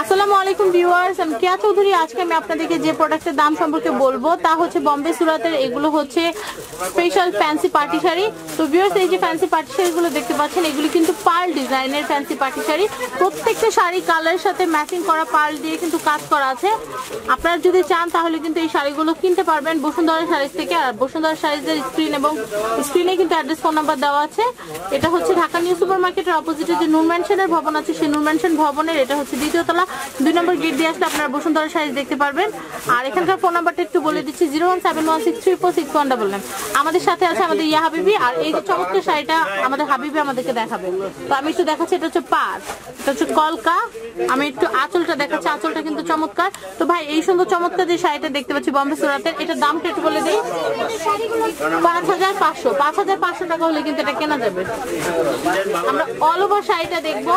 আসসালামু আলাইকুম ভিউয়ার্স, আমি কেয়া চৌধুরী। আজকে আমি আপনাদেরকে যে প্রোডাক্টের দাম সম্পর্কে বলবো তা হচ্ছে বম্বে সুরাতের এগুলো হচ্ছে স্পেশাল ফ্যান্সি পার্টি শাড়ি। তো ভিউয়ার্স, এই যে ফ্যান্সি পার্টি শাড়িগুলো দেখতে পাচ্ছেন, এগুলি কিন্তু পার্ল ডিজাইনের ফ্যান্সি পার্টি শাড়ি। প্রত্যেকটা শাড়ি কালারের সাথে ম্যাচিং করা পার্ল দিয়ে কিন্তু কাজ করা আছে। আপনারা যদি চান তাহলে কিন্তু এই শাড়িগুলো কিনতে পারবেন বসুন্ধরা শাড়িজ থেকে। আর বসুন্ধরা শাড়িজের স্ক্রিন এবং স্ক্রিনে কিন্তু অ্যাড্রেস ফোন নাম্বার দেওয়া আছে। এটা হচ্ছে ঢাকা নিউ সুপার মার্কেটের অপোজিটে যে নূর ম্যানশনের ভবন আছে, সেই নূর ম্যানশন ভবনের এটা হচ্ছে দ্বিতীয় তলা 2 নম্বর গেট দিয়ে আসলে আপনারা বসুন্ধরা শাড়ি দেখতে পারবেন। আর এখানকার ফোন নাম্বারটা একটু বলে দিচ্ছি, 01716346111। আমাদের সাথে আছে আমাদের ইয়া হাবিবি। আর এই যে চমৎকার শাড়িটা আমাদের হাবিবি আমাদেরকে দেখাবে। তো আমি একটু দেখাচ্ছি, এটা হচ্ছে পাড়, এটা হচ্ছে কলকা। আমি একটু আঁচলটা দেখাচ্ছি, আঁচলটা কিন্তু চমৎকার। তো ভাই, এই সুন্দর চমৎকার যে শাড়িটা দেখতে পাচ্ছি বম্বে সুরাতের, এটার দামটা একটু বলে দিই। 5500 টাকা হলে কিন্তু এটা কেনা যাবে। আমরা অল ওভার শাড়িটা দেখবো।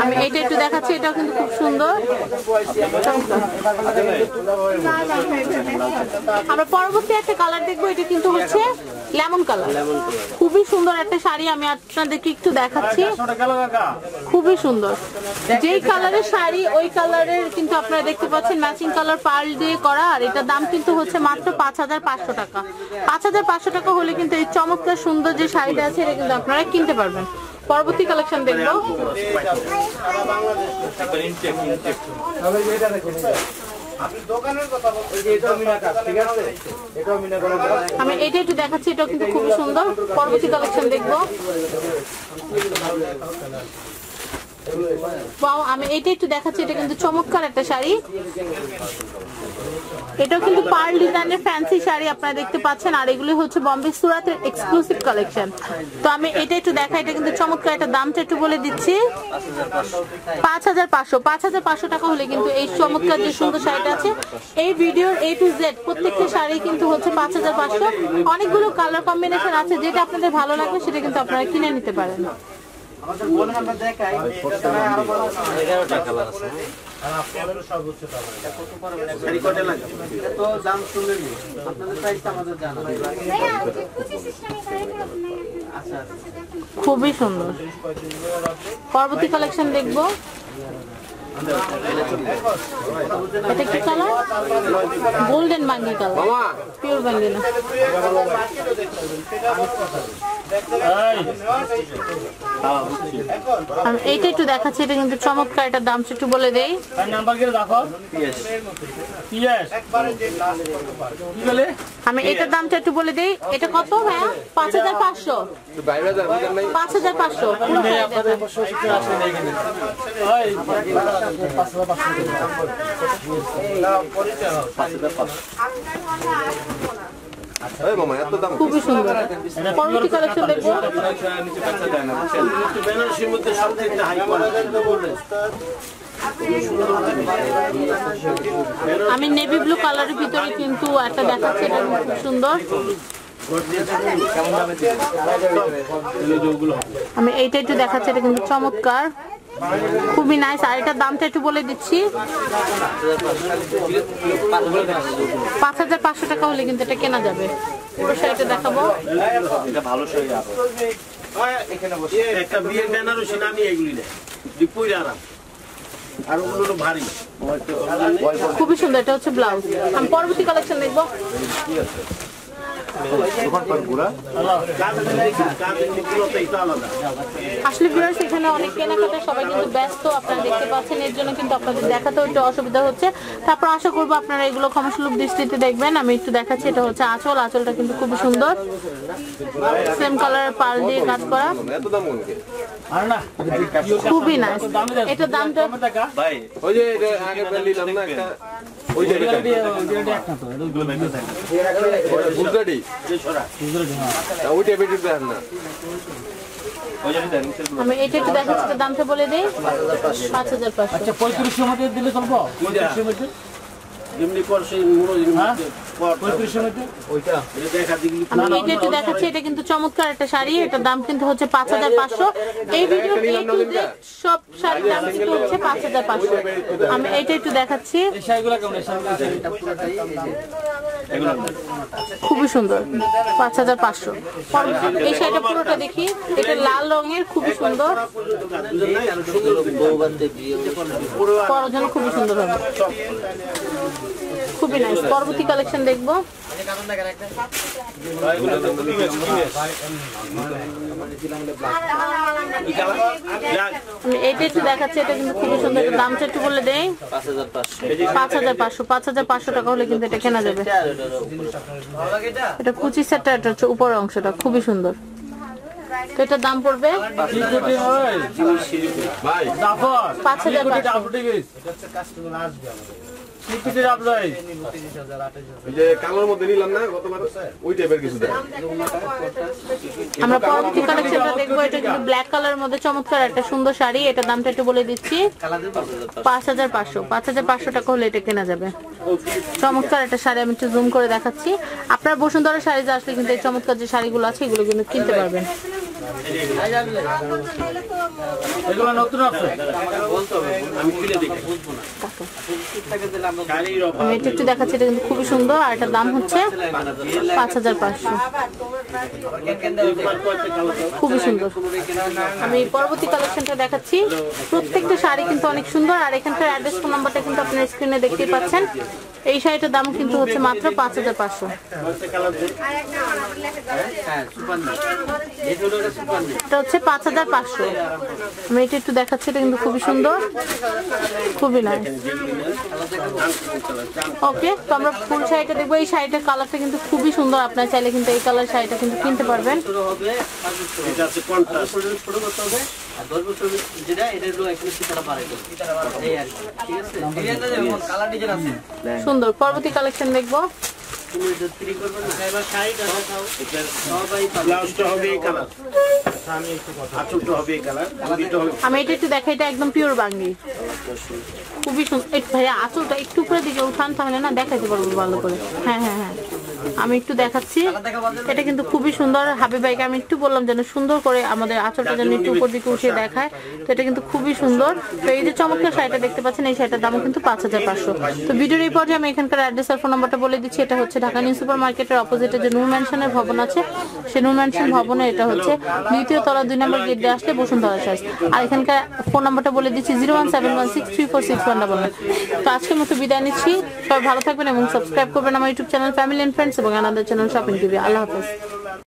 আমি এটা একটু দেখাচ্ছি, এটাও কিন্তু খুব সুন্দর। আমরা পরবর্তী একটা কালার দেখবো, এটা কিন্তু হচ্ছে লেমন কালার। খুবই সুন্দর একটা শাড়ি, আমি আপনাদেরকে একটু দেখাচ্ছি। খুবই সুন্দর, যেই কালারের শাড়ি ওই কালারের কিন্তু আপনারা দেখতে পাচ্ছেন ম্যাচিং কালার পার্ল দিয়ে করা। আর এটার দাম কিন্তু হচ্ছে মাত্র 5500 টাকা। 5500 টাকা হলে কিন্তু এই চমৎকার সুন্দর যে শাড়িটা আছে এটা কিন্তু আপনারা কিনতে পারবেন। পরবর্তী কালেকশন দেখবো। আমি এটা একটু দেখাচ্ছি, এটাও কিন্তু খুবই সুন্দর। পরবর্তী কালেকশন দেখবো। আমি এটা একটু দেখাচ্ছি, এটা কিন্তু চমৎকার একটা শাড়ি। এটাও কিন্তু পার্ল ডিজাইনের ফ্যান্সি শাড়ি আপনারা দেখতে পাচ্ছেন। আর এগুলো হচ্ছে বম্বে সুরাতের এক্সক্লুসিভ কালেকশন। তো আমি এটা একটু দেখাই, এটা কিন্তু চমৎকার। এটা দামটা একটু বলে দিচ্ছি, 5500 টাকা হলে কিন্তু এই চমৎকার যে সুন্দর শাড়িটা আছে, এই ভিডিওর A to Z প্রত্যেকটা শাড়ি কিন্তু হচ্ছে 5500। অনেকগুলো কালার কম্বিনেশন আছে, যেটা আপনাদের ভালো লাগবে সেটা কিন্তু আপনারা কিনে নিতে পারেন। খুবই সুন্দর। পরবর্তী কালেকশন দেখবো। এটা কি কালার? গোল্ডেন বাঙ্গি কালার, পিওর বাঙ্গি না। আমি এইটা একটু দেখাচ্ছি, এটা কিন্তু চমৎকার। এটার দাম একটু বলে দেই। আমি এটার দামটা একটু বলে দেই। এটা কত ভাইয়া? 5500। 5500। খুবই সুন্দর। পরবর্তী কালেকশন দেখবো। আমি নেভি ব্লু কালারের ভিতরে কিন্তু একটা দেখাচ্ছি, এটা খুব সুন্দর। আমি এইটা একটু দেখাচ্ছি, এটা কিন্তু চমৎকার, খুবই নাইস। আর এটার দামটা একটু বলে দিচ্ছি, 5500 টাকা হলে কিন্তু এটা কেনা যাবে। পুরো শাড়িটা দেখাবো। খুবই সুন্দর, এটা হচ্ছে ব্লাউজ। আমি পরবর্তী কালেকশন দেখবো। আসলে ভিউয়ার্স, এখানে অনেক কেনাকাটা, সবাই কিন্তু ব্যস্ত, আপনারা দেখতে পাচ্ছেন। এর জন্য কিন্তু আপনাদের দেখাতেও একটু অসুবিধা হচ্ছে। তারপর আশা করবো আপনারা এগুলো ক্ষমাসুলভ দৃষ্টিতে দেখবেন। আমি একটু দেখাচ্ছি, এটা হচ্ছে আঁচল। আঁচলটা কিন্তু খুবই সুন্দর, সেম কালারের পাল দিয়ে কাজ করা, খুবই নাইস। এটার দামটা আমি এটা একটু দেখাচ্ছি, দামটা বলে দিই, 5500। এমনি করছে মুরগির মধ্যে ওইটা এটা দেখা দিলি আমি এটা একটু দেখাচ্ছি, এটা কিন্তু চমৎকার একটা শাড়ি, এটার দাম কিন্তু হচ্ছে 5500। এই ভিডিও সব শাড়ির দাম কিন্তু হচ্ছে 5500। আমি এটা একটু দেখাচ্ছি, খুবই সুন্দর 5500। এই শাড়িটা পুরোটা দেখি, এটা লাল রঙের, খুবই সুন্দর, পরার জন্য খুবই সুন্দর হবে, খুবই নাইস। পরবর্তী কালেকশন দেখবো, আমি এইটা একটু দেখাচ্ছি, এটা কিন্তু খুবই সুন্দর। এটা দামটা একটু বলে দেই, 5500। 5500 টাকা হলে কিন্তু এটা কেনা যাবে। এটা কুচি সেটটা, এটা হচ্ছে উপরের অংশটা, খুবই সুন্দর। তো এটার দাম পড়বে 5500। আমরা পরবর্তী কালেকশনটা দেখবো, এটা কিন্তু ব্ল্যাক কালারের মধ্যে চমৎকার একটা সুন্দর শাড়ি। এটা দামটা একটু বলে দিচ্ছি, 5500। 5500 টাকা হলে এটা কেনা যাবে। চমৎকার একটা শাড়ি, আমি একটু জুম করে দেখাচ্ছি। আপনার বসুন্ধরা শাড়িতে আসলে কিন্তু এই চমৎকার যে শাড়িগুলো আছে এগুলো কিন্তু কিনতে পারবেন। এগুলো নতুন আছে, আমি এটা একটু দেখাচ্ছি, এটা কিন্তু খুবই সুন্দর, আর এটার দাম হচ্ছে 5500, খুবই সুন্দর। আমি পরবর্তী কালেকশনটা দেখাচ্ছি, প্রত্যেকটা শাড়ি কিন্তু অনেক সুন্দর, আর এখানকার অ্যাড্রেস ফোন নাম্বারটা কিন্তু আপনার স্ক্রিনে দেখতেই পাচ্ছেন। এই শাড়িটার দাম কিন্তু হচ্ছে মাত্র 5500। এটা হচ্ছে 5500। আমি এটা একটু দেখাচ্ছি, এটা কিন্তু খুবই সুন্দর, খুবই নাইস। ওকে, তো আমরা ফুল শাড়িটা দেখবো। এই শাড়িটার কালারটা কিন্তু খুবই সুন্দর, আপনারা চাইলে কিন্তু এই কালার শাড়িটা কিন্তু কিনতে পারবেন। সুন্দর। পরবর্তী কালেকশন দেখবো, আমি এটা একটু দেখাই, এটা একদম পিওর বাঙ্গি, খুবই সুন্দর। ভাইয়া আঁচলটা একটু উপরে দিকে উঠান, তাহলে না দেখাইতে পারবো ভালো করে। হ্যাঁ হ্যাঁ হ্যাঁ, আমি একটু দেখাচ্ছি, এটা কিন্তু খুবই সুন্দর। হাবিব ভাইকে আমি একটু বললাম যেন সুন্দর করে আমাদের আঁচলটা যেন একটু উপর দিকে উঠিয়ে দেখায়, তো এটা কিন্তু খুবই সুন্দর। তো এই যে চমৎকার শাড়িটা দেখতে পাচ্ছেন, এই শাড়িটার দাম কিন্তু 5500। তো ভিডিওর এই পর্যায়ে আমি এখানকার অ্যাড্রেস আর ফোন নাম্বারটা বলে দিচ্ছি। এটা হচ্ছে ঢাকা নিউ সুপার মার্কেটের অপোজিটে যে নূর ম্যানশনের ভবন আছে, সেই নূর ম্যানশন ভবনে এটা হচ্ছে 2য় তলা 2 নম্বর গেট দিয়ে আসলে বসুন্ধরা শাড়ি। আর এখানকার ফোন নাম্বারটা বলে দিচ্ছি 01716346199। তো আজকের মতো বিদায় নিচ্ছি, সবাই ভালো থাকবেন এবং সাবস্ক্রাইব করবেন আমার YouTube channel family and friends এবং আমাদের চ্যানেল শপিং টিভি। আল্লাহ হাফেজ।